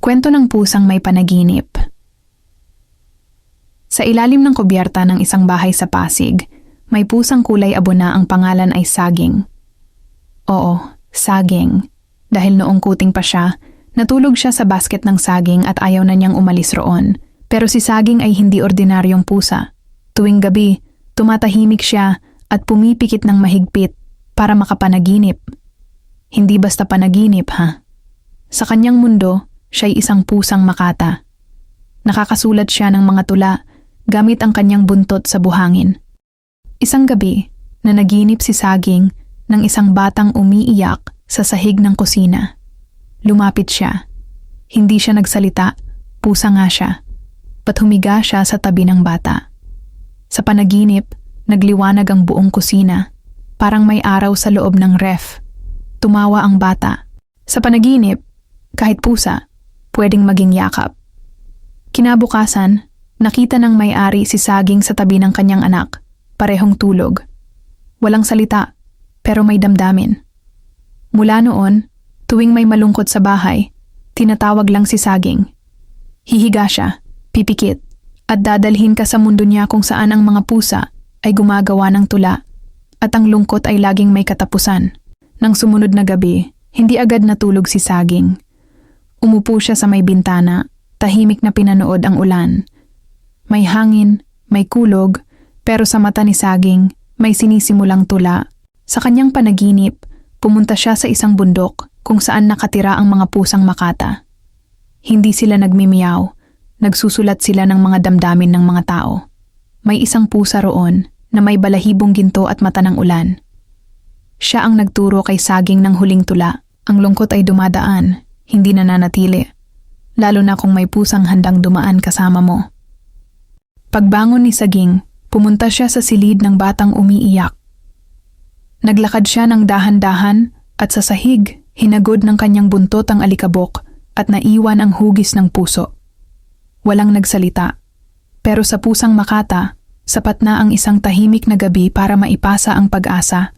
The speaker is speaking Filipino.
Kwento ng pusang may panaginip. Sa ilalim ng kubyerta ng isang bahay sa Pasig, may pusang kulay abo na ang pangalan ay Saging. Oo, saging. Dahil noong kuting pa siya, natulog siya sa basket ng saging at ayaw na niyang umalis roon. Pero si Saging ay hindi ordinaryong pusa. Tuwing gabi, tumatahimik siya at pumipikit ng mahigpit para makapanaginip. Hindi basta panaginip, ha? Sa kanyang mundo, siya'y isang pusang makata. Nakakasulat siya ng mga tula gamit ang kanyang buntot sa buhangin. Isang gabi, nanaginip si Saging ng isang batang umiiyak sa sahig ng kusina. Lumapit siya. Hindi siya nagsalita, pusa nga siya. Humiga siya sa tabi ng bata. Sa panaginip, nagliwanag ang buong kusina. Parang may araw sa loob ng ref. Tumawa ang bata. Sa panaginip, kahit pusa, pwedeng maging yakap. Kinabukasan, nakita ng may-ari si Saging sa tabi ng kanyang anak, parehong tulog. Walang salita, pero may damdamin. Mula noon, tuwing may malungkot sa bahay, tinatawag lang si Saging. Hihiga siya, pipikit, at dadalhin ka sa mundo niya kung saan ang mga pusa ay gumagawa ng tula, at ang lungkot ay laging may katapusan. Nang sumunod na gabi, hindi agad natulog si Saging. Umupo siya sa may bintana, tahimik na pinanood ang ulan. May hangin, may kulog, pero sa mata ni Saging, may sinisimulang tula. Sa kanyang panaginip, pumunta siya sa isang bundok kung saan nakatira ang mga pusang makata. Hindi sila nagmimiyaw, nagsusulat sila ng mga damdamin ng mga tao. May isang pusa roon na may balahibong ginto at mata ng ulan. Siya ang nagturo kay Saging ng huling tula. Ang lungkot ay dumadaan, hindi nananatili. Lalo na kung may pusang handang dumaan kasama mo. Pagbangon ni Saging, pumunta siya sa silid ng batang umiiyak. Naglakad siya ng dahan-dahan at sa sahig, hinagod ng kanyang buntot ang alikabok at naiwan ang hugis ng puso. Walang nagsalita. Pero sa pusang makata, sapat na ang isang tahimik na gabi para maipasa ang pag-asa